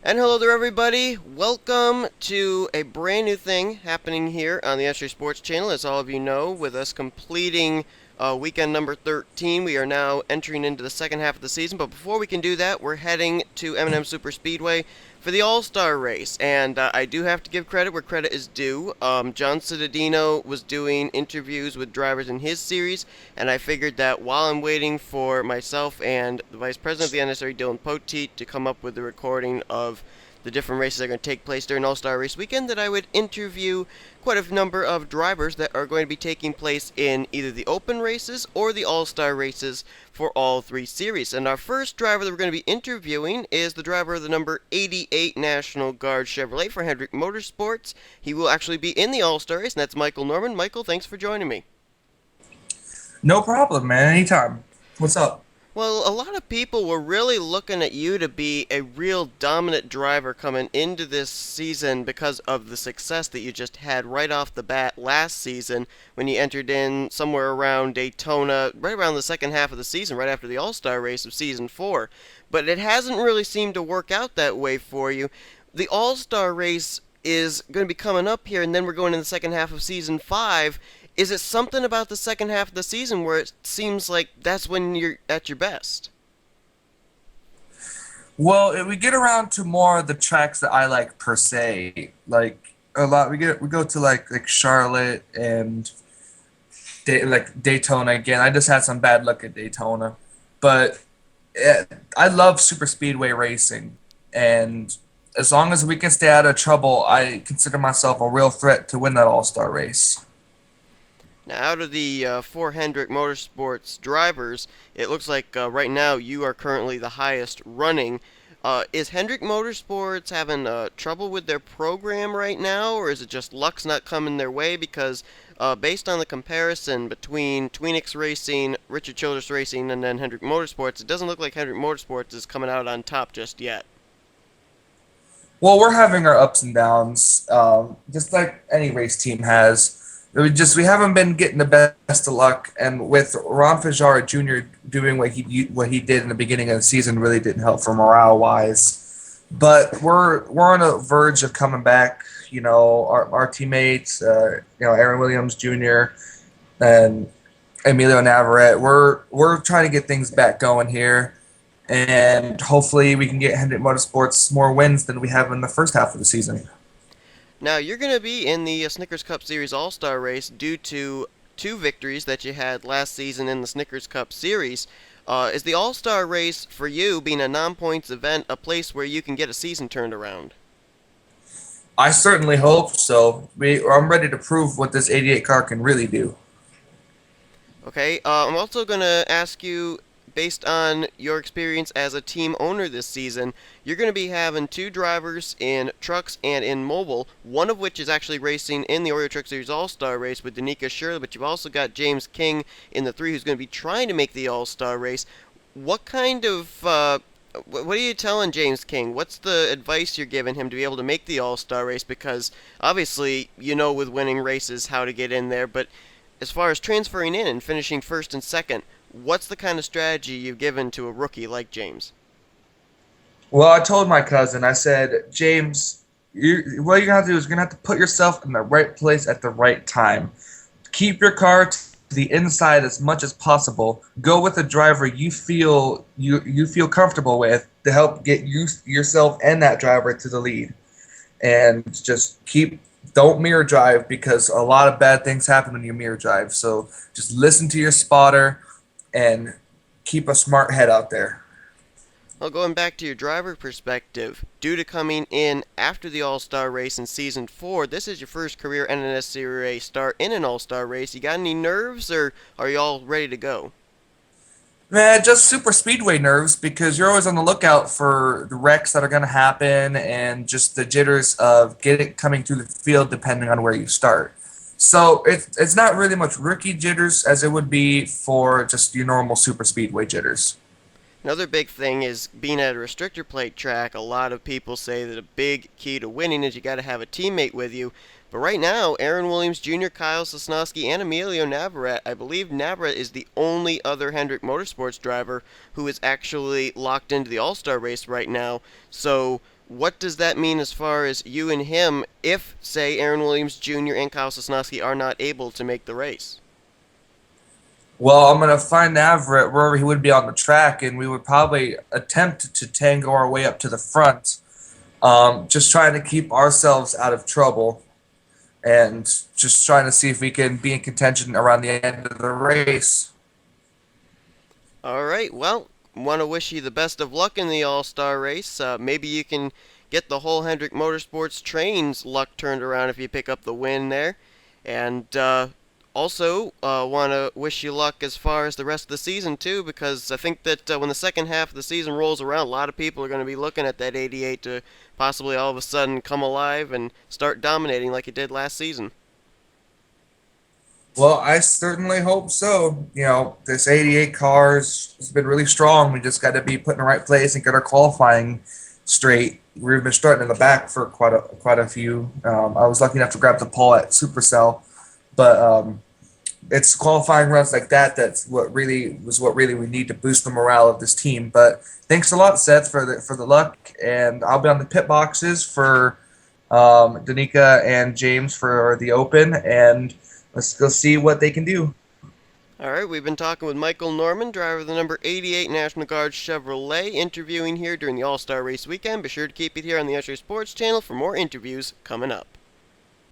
And hello there, everybody. Welcome to a brand new thing happening here on the NNSCRA Sports Channel. As all of you know, with us completing weekend number 13, we are now entering into the second half of the season. But before we can do that, we're heading to M&M Super Speedway for the All-Star Race. And I do have to give credit where credit is due. John Cittadino was doing interviews with drivers in his series, and I figured that while I'm waiting for myself and the Vice President of the NSRA, Dylan Poteet, to come up with the recording of the different races that are going to take place during All-Star Race Weekend, that I would interview quite a number of drivers that are going to be taking place in either the open races or the All-Star races for all three series. And our first driver that we're going to be interviewing is the driver of the number 88 National Guard Chevrolet for Hendrick Motorsports. He will actually be in the All-Star race, and that's Michael Norman. Michael, thanks for joining me. No problem, man. Anytime. What's up? Well, a lot of people were really looking at you to be a real dominant driver coming into this season because of the success that you just had right off the bat last season when you entered in somewhere around Daytona, right around the second half of the season, right after the All-Star race of season 4. But it hasn't really seemed to work out that way for you. The All-Star race is going to be coming up here, and then we're going in the second half of season 5. Is it something about the second half of the season where it seems like that's when you're at your best? Well, if we get around to more of the tracks that I like per se, like a lot, we go to like Charlotte and like Daytona again. I just had some bad luck at Daytona, but I love super speedway racing, and as long as we can stay out of trouble, I consider myself a real threat to win that All Star race. Now, out of the four Hendrick Motorsports drivers, it looks like right now you are currently the highest running. Is Hendrick Motorsports having trouble with their program right now, or is it just luck's not coming their way? Because based on the comparison between Tweenix Racing, Richard Childress Racing, and then Hendrick Motorsports, it doesn't look like Hendrick Motorsports is coming out on top just yet. Well, we're having our ups and downs, just like any race team has. We haven't been getting the best of luck, and with Ron Fajar Jr. doing what he did in the beginning of the season really didn't help for morale wise. But we're on a verge of coming back. You know, our teammates, Aaron Williams Jr. and Emilio Navarrete. We're trying to get things back going here, and hopefully we can get Hendrick Motorsports more wins than we have in the first half of the season. Now, you're going to be in the Snickers Cup Series All-Star race due to two victories that you had last season in the Snickers Cup Series. Is the All-Star race, for you, being a non-points event, a place where you can get a season turned around? I certainly hope so. I'm ready to prove what this 88 car can really do. Okay, I'm also going to ask you, based on your experience as a team owner this season, you're going to be having two drivers in trucks and in mobile, one of which is actually racing in the Oreo Truck Series All-Star race with Danica Shirley, but you've also got James King in the 3 who's going to be trying to make the All-Star race. What kind of, what are you telling James King? What's the advice you're giving him to be able to make the All-Star race? Because obviously, you know with winning races how to get in there, but as far as transferring in and finishing first and second, what's the kind of strategy you've given to a rookie like James? Well, I told my cousin, I said, James, what you're gonna have to do is you're gonna have to put yourself in the right place at the right time. Keep your car to the inside as much as possible. Go with a driver you feel comfortable with to help get yourself and that driver to the lead. And just don't mirror drive because a lot of bad things happen when you mirror drive. So just listen to your spotter and keep a smart head out there. Well, going back to your driver perspective, due to coming in after the All-Star race in Season 4, this is your first career NNSCRA start in an All-Star race. You got any nerves, or are you all ready to go? Man, just super speedway nerves because you're always on the lookout for the wrecks that are going to happen and just the jitters of coming through the field depending on where you start. So it's not really much rookie jitters as it would be for just your normal super speedway jitters. Another big thing is being at a restrictor plate track. A lot of people say that a big key to winning is you got to have a teammate with you. But right now, Aaron Williams Jr., Kyle Sosnowski, and Emilio Navarrete, I believe Navarrete is the only other Hendrick Motorsports driver who is actually locked into the All-Star race right now. So what does that mean as far as you and him if, say, Aaron Williams Jr. and Kyle Sosnowski are not able to make the race? Well, I'm gonna find Everett wherever he would be on the track, and we would probably attempt to tango our way up to the front, just trying to keep ourselves out of trouble, and just trying to see if we can be in contention around the end of the race. All right, well, want to wish you the best of luck in the All-Star race. Maybe you can get the whole Hendrick Motorsports train's luck turned around if you pick up the win there. And also, want to wish you luck as far as the rest of the season, too, because I think that when the second half of the season rolls around, a lot of people are going to be looking at that 88 to possibly all of a sudden come alive and start dominating like it did last season. Well, I certainly hope so. This 88 car has been really strong. We just got to be put in the right place and get our qualifying straight. We've been starting in the back for quite a few. I was lucky enough to grab the pole at Supercell, but it's qualifying runs like that that's what really we need to boost the morale of this team. But thanks a lot, Seth, for the luck, and I'll be on the pit boxes for Danica and James for the Open, and let's go see what they can do. All right, we've been talking with Michael Norman, driver of the number 88 National Guard Chevrolet, interviewing here during the All-Star Race weekend. Be sure to keep it here on the Usher Sports Channel for more interviews coming up.